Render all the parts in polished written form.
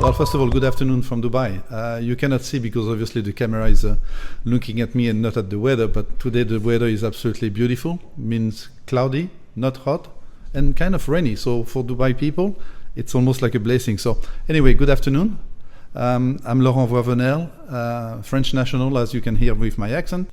Well, first of all, good afternoon from Dubai. You cannot see because obviously the camera is looking at me and not at the weather, but today the weather is absolutely beautiful, means cloudy, not hot, and kind of rainy. So for Dubai people, it's almost like a blessing. So anyway, good afternoon. I'm Laurent Voivenel, French national, as you can hear with my accent,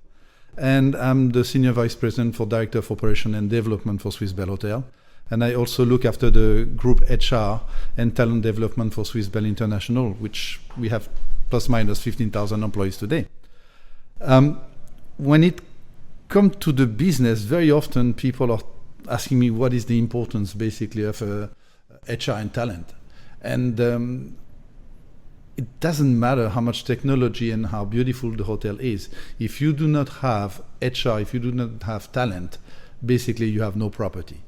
and I'm the Senior Vice President for Director of Operation and Development for Swiss-Belhotel. And I also look after the group HR and talent development for Swiss-Belhotel International, which we have plus minus 15,000 employees today. When it comes to the business, very often people are asking me what is the importance basically of HR and talent. And it doesn't matter how much technology and how beautiful the hotel is. If you do not have HR, if you do not have talent, basically you have no property.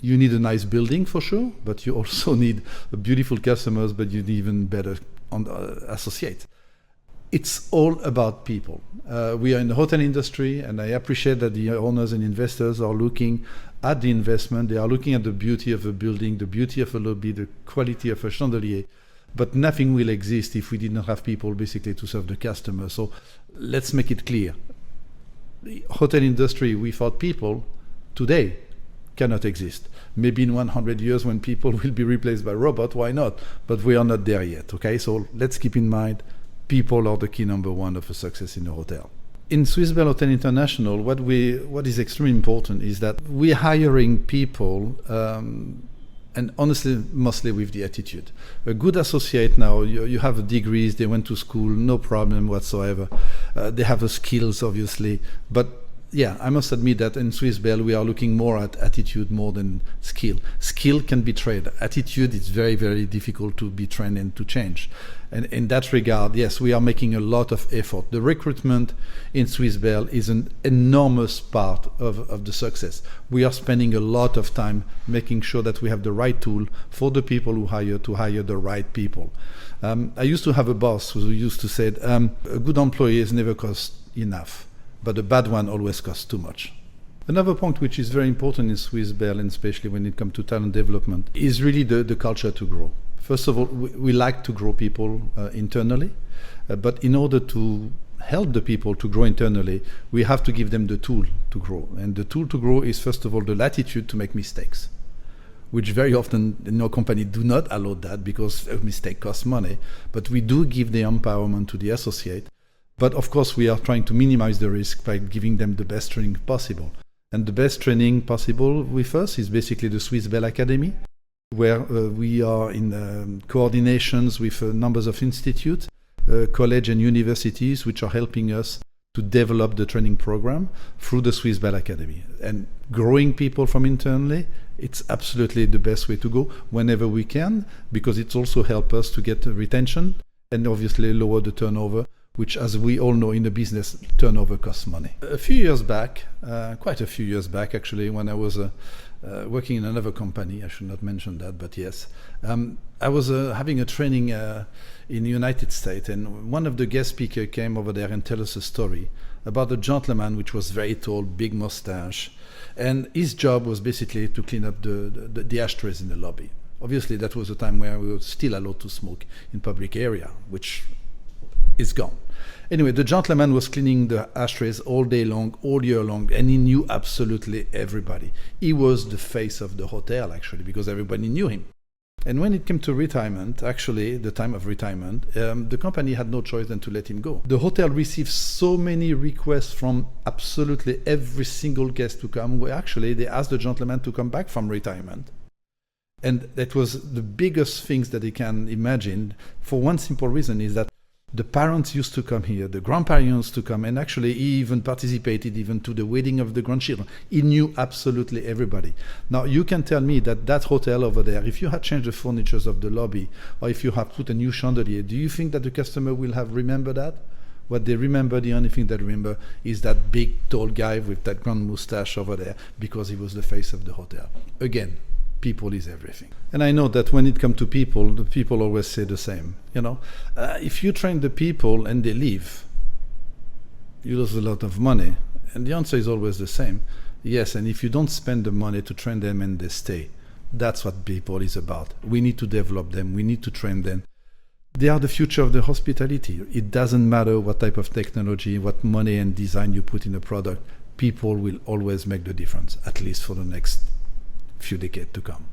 You need a nice building for sure, but you also need beautiful customers, but you need even better associates. It's all about people. We are in the hotel industry, and I appreciate that the owners and investors are looking at the investment. They are looking at the beauty of a building, the beauty of a lobby, the quality of a chandelier. But nothing will exist if we did not have people basically to serve the customer. So let's make it clear. The hotel industry without people today cannot exist. Maybe in 100 years when people will be replaced by robots, why not? But we are not there yet, okay? So let's keep in mind, people are the key number one of a success in a hotel. In Swiss-Belhotel International, what is extremely important is that we're hiring people, and honestly, mostly with the attitude. A good associate now, you have degrees, they went to school, no problem whatsoever. They have the skills, obviously, but yeah, I must admit that in Swiss-Bell we are looking more at attitude more than skill. Skill can be trained. Attitude is very, very difficult to be trained and to change. And in that regard, yes, we are making a lot of effort. The recruitment in Swiss-Bell is an enormous part of the success. We are spending a lot of time making sure that we have the right tool for the people who hire to hire the right people. I used to have a boss who used to say, a good employee has never cost enough, but a bad one always costs too much. Another point which is very important in Swiss-Bell, and especially when it comes to talent development, is really the culture to grow. First of all, we like to grow people internally, but in order to help the people to grow internally, we have to give them the tool to grow. And the tool to grow is, first of all, the latitude to make mistakes, which very often no company do not allow that because a mistake costs money. But we do give the empowerment to the associate. But of course, we are trying to minimize the risk by giving them the best training possible. And the best training possible with us is basically the Swiss-Belacademy, where we are in coordinations with numbers of institutes, college and universities, which are helping us to develop the training program through the Swiss-Belacademy. And growing people from internally, it's absolutely the best way to go whenever we can, because it's also helps us to get retention and obviously lower the turnover, which, as we all know in the business, turnover costs money. A few years back, quite a few years back actually, when I was working in another company, I should not mention that, but yes, I was having a training in the United States, and one of the guest speakers came over there and tell us a story about a gentleman which was very tall, big mustache, and his job was basically to clean up the ashtrays in the lobby. Obviously, that was a time where we were still allowed to smoke in public area, which is gone. Anyway, the gentleman was cleaning the ashtrays all day long, all year long, and he knew absolutely everybody. He was the face of the hotel, actually, because everybody knew him. And when it came to retirement, actually, the time of retirement, the company had no choice than to let him go. The hotel received so many requests from absolutely every single guest to come, where actually they asked the gentleman to come back from retirement. And that was the biggest things that he can imagine, for one simple reason, is that the parents used to come here, the grandparents used to come, and actually he even participated even to the wedding of the grandchildren. He knew absolutely everybody. Now you can tell me that hotel over there, if you had changed the furnitures of the lobby, or if you have put a new chandelier, do you think that the customer will have remembered that? What they remember, the only thing they remember is that big tall guy with that grand mustache over there, because he was the face of the hotel. Again, people is everything. And I know that when it comes to people, the people always say the same. If you train the people and they leave, you lose a lot of money. And the answer is always the same. Yes, and if you don't spend the money to train them and they stay, That's what people is about. We need to develop them. We need to train them. They are the future of the hospitality. It doesn't matter what type of technology, what money and design you put in a product. People will always make the difference, at least for the next few decades to come.